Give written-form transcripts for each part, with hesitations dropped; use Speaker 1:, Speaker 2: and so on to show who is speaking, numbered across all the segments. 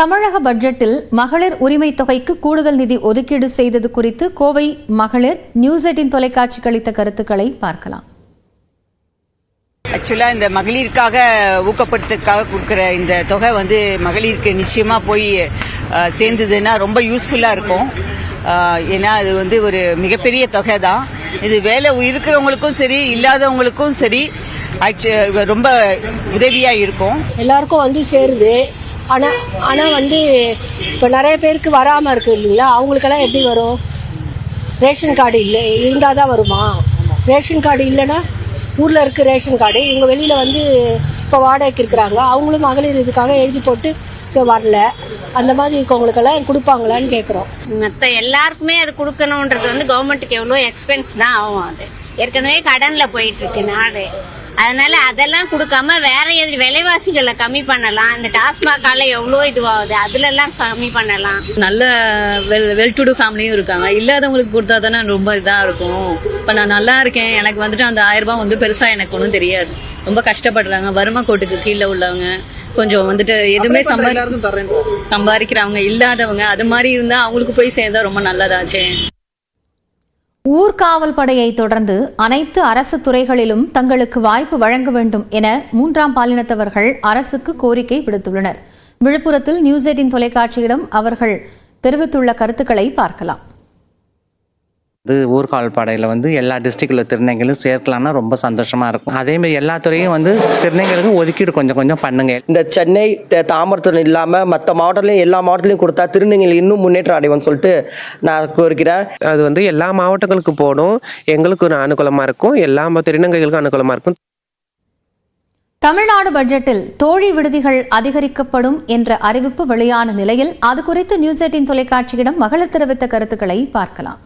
Speaker 1: தமிழக பட்ஜெட்டில் மகளிர் உரிமை தொகைக்கு கூடுதல் நிதி ஒதுக்கீடு செய்தது குறித்து கோவை மகளிர் நியூஸ் 18 தொலைக்காட்சிக்கு அளித்த கருத்துக்களை பார்க்கலாம்.
Speaker 2: ஆக்சுவலா இந்த மகளிருக்காக ஊக்கப்படுத்துறதுக்காக கொடுக்கிற இந்த தொகை மகளிருக்கு நிச்சயமா போய் சேர்ந்ததுன்னா ரொம்ப யூஸ்ஃபுல்லா இருக்கும். ஏன்னா அது ஒரு மிகப்பெரிய தொகை தான். இது வேலை இருக்கிறவங்களுக்கும் சரி இல்லாதவங்களுக்கும் சரி ரொம்ப உதவியா இருக்கும்.
Speaker 3: எல்லாருக்கும் சேருது. ஆனா இப்போ நிறைய பேருக்கு வராமல் இருக்கு இல்லைங்களா, அவங்களுக்கெல்லாம் எப்படி வரும்? ரேஷன் கார்டு இல்லை இருந்தால் தான் வருமா? ரேஷன் கார்டு இல்லைன்னா ஊரில் இருக்க ரேஷன் கார்டு இவங்க வெளியில் இப்போ வாடகைக்கு இருக்கிறாங்க, அவங்களும் மகளிர் இதுக்காக எழுதி போட்டு வரல. அந்த மாதிரி இருக்கவங்களுக்கெல்லாம் கொடுப்பாங்களான்னு கேட்குறோம்.
Speaker 4: மற்ற எல்லாருக்குமே அது கொடுக்கணுன்றது கவர்மெண்ட்டுக்கு எவ்வளோ எக்ஸ்பென்ஸ் தான் ஆகும். அது ஏற்கனவே கடனில் போயிட்டு இருக்கு நாடு. அதனால அதெல்லாம் கொடுக்காம வேற விலைவாசிகளை கம்மி பண்ணலாம். இந்த டாஸ்மாகால எவ்வளோ இதுவாகுது, அதுல எல்லாம் கம்மி பண்ணலாம்.
Speaker 5: நல்ல வெல் டு டூ ஃபேமிலியும் இருக்காங்க. இல்லாதவங்களுக்கு கொடுத்தா தானே ரொம்ப இதாக இருக்கும். இப்போ நான் நல்லா இருக்கேன், எனக்கு அந்த 1000 ரூபாய் பெருசா எனக்கு ஒன்றும் தெரியாது. ரொம்ப கஷ்டப்படுறாங்க. வறுமை கோட்டுக்கு கீழே உள்ளவங்க, கொஞ்சம் எதுவுமே சம்பாதிக்கிறவங்க இல்லாதவங்க, அது மாதிரி இருந்தா அவங்களுக்கு போய் சேர்ந்தா ரொம்ப நல்லதாச்சே.
Speaker 1: ஊர்காவல் படையை தொடர்ந்து அனைத்து அரசு துறைகளிலும் தங்களுக்கு வாய்ப்பு வழங்க வேண்டும் என 3ஆம் பாலினத்தவர்கள் அரசுக்கு கோரிக்கை விடுத்துள்ளனர். விழுப்புரத்தில் நியூஸ் 18 தொலைக்காட்சியிடம் அவர்கள் தெரிவித்துள்ள கருத்துக்களை பார்க்கலாம்.
Speaker 6: ஊர்காவல் படையில் எல்லா டிஸ்ட்ரிக்டில் திருநங்கைகளும் சேர்க்கலாம்னா ரொம்ப சந்தோஷமா இருக்கும். அதேமாதிரி எல்லா துறையும் திருநங்கைகளுக்கும் ஒதுக்கீடு கொஞ்சம் கொஞ்சம் பண்ணுங்க.
Speaker 7: இந்த சென்னை தாமரத்துறை இல்லாமல் மற்ற மாவட்டத்திலையும் எல்லா மாவட்டத்திலையும் கொடுத்தா திருநங்கைகள் இன்னும் முன்னேற்றம் அடைவோம்னு சொல்லிட்டு நான் கோரிக்கிறேன்.
Speaker 8: அது எல்லா மாவட்டங்களுக்கும் போகணும். எங்களுக்கு ஒரு அனுகூலமாக இருக்கும், எல்லா திருநங்கைகளுக்கும் அனுகூலமாக இருக்கும்.
Speaker 1: தமிழ்நாடு பட்ஜெட்டில் தோழி விடுதிகள் அதிகரிக்கப்படும் என்ற அறிவிப்பு வெளியான நிலையில் அது குறித்து நியூஸ் 18 தொலைக்காட்சியிடம் மகளிர் தெரிவித்த கருத்துக்களை பார்க்கலாம்.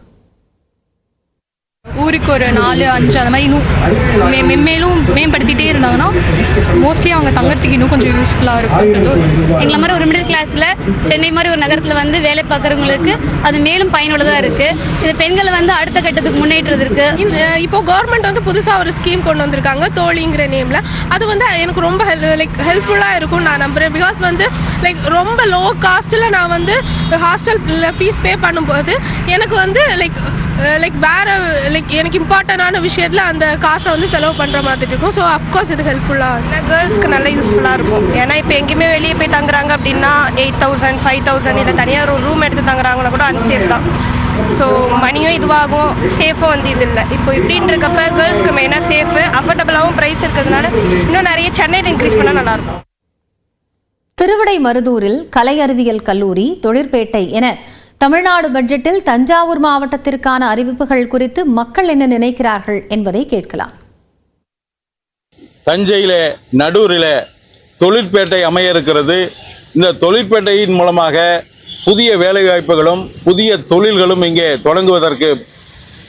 Speaker 9: ஊருக்கு ஒரு 4-5 அந்த மாதிரி மேலும் மேம்படுத்திட்டே இருந்தாங்கன்னா மோஸ்ட்லி அவங்க தங்கறதுக்கு இன்னும் கொஞ்சம் யூஸ்ஃபுல்லாக இருக்கும்.
Speaker 10: எங்களை மாதிரி ஒரு மிடில் கிளாஸில் சென்னை மாதிரி ஒரு நகரத்தில் வேலை பார்க்குறவங்களுக்கு அது மேலும் பயனுள்ளதாக இருக்குது. இது பெண்களை அடுத்த கட்டத்துக்கு முன்னேற்றதுக்கு
Speaker 9: இப்போ கவர்மெண்ட் புதுசாக ஒரு ஸ்கீம் கொண்டு வந்திருக்காங்க, தோழிங்கிற நேமில். அது எனக்கு ரொம்ப ஹெல்ப்ஃபுல்லாக இருக்கும் நான் நம்புகிறேன். பிகாஸ் ரொம்ப லோ காஸ்ட்டில் நான் ஹாஸ்டல் ஃபீஸ் பே பண்ணும்போது எனக்கு வேற எனக்கு இம்பார்ட்டன்டான விஷயத்துல அந்த காசை செலவு பண்ற மாதிரி இருக்கும். ஸோ அஃப்கோர்ஸ் இது ஹெல்ப்ஃபுல்லா கேர்ள்ஸ்க்கு நல்ல யூஸ்ஃபுல்லா இருக்கும். ஏன்னா இப்போ எங்கேயுமே வெளியே போய் தங்குறாங்க அப்படின்னா 8000 5000 இல்லை தனியாக ஒரு ரூம் எடுத்து தங்குறாங்கன்னா கூட அன்சேஃப் தான். ஸோ மணியும் இதுவாகும், சேஃபும் இது இல்லை. இப்போ இப்படின்னு இருக்கப்ப கேர்ள்ஸ்க்கு மெயினாக சேஃபு, அஃபோர்டபுளாகவும் ப்ரைஸ் இருக்கிறதுனால இன்னும் நிறைய சென்னையில் இன்க்ரீஸ் பண்ணால் நல்லாயிருக்கும்.
Speaker 1: திருவிடைமருதூரில் கலை அறிவியல் கல்லூரி, தொழிற்பேட்டை என தமிழ்நாடு பட்ஜெட்டில் தஞ்சாவூர் மாவட்டத்திற்கான அறிவிப்புகள் குறித்து மக்கள் என்ன நினைக்கிறார்கள் என்பதை கேட்கலாம்.
Speaker 11: தஞ்சையில நடூரில தொழிற்பேட்டை அமைய இருக்கிறது. இந்த தொழிற்பேட்டையின் மூலமாக புதிய வேலைவாய்ப்புகளும் புதிய தொழில்களும் இங்கே தொடங்குவதற்கு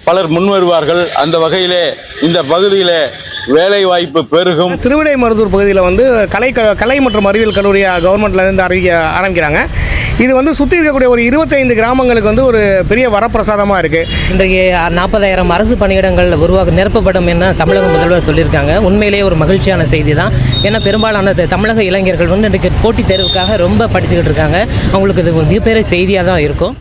Speaker 11: பலர் முன்வருவார்கள். அந்த வகையிலே இந்த பகுதியில வேலை வாய்ப்பு பெருகும்.
Speaker 12: திருவிடைமருதூர் பகுதியில் கலை மற்றும் அறிவியல் கல்லூரி கவர்மெண்ட்லேருந்து ஆரம்பிக்கிறாங்க. இது சுற்றி இருக்கக்கூடிய ஒரு 25 கிராமங்களுக்கு ஒரு பெரிய வரப்பிரசாதமாக இருக்குது.
Speaker 13: இன்றைக்கு 40,000 அரசு பணியிடங்கள் நிரப்பப்படும் என தமிழக முதல்வர் சொல்லியிருக்காங்க. உண்மையிலேயே ஒரு மகிழ்ச்சியான செய்தி தான். ஏன்னா பெரும்பாலான தமிழக இளைஞர்கள் இன்றைக்கு போட்டித் தேர்வுக்காக ரொம்ப படிச்சுக்கிட்டு இருக்காங்க. அவங்களுக்கு இது மிகப்பெரிய செய்தியாக தான் இருக்கும்.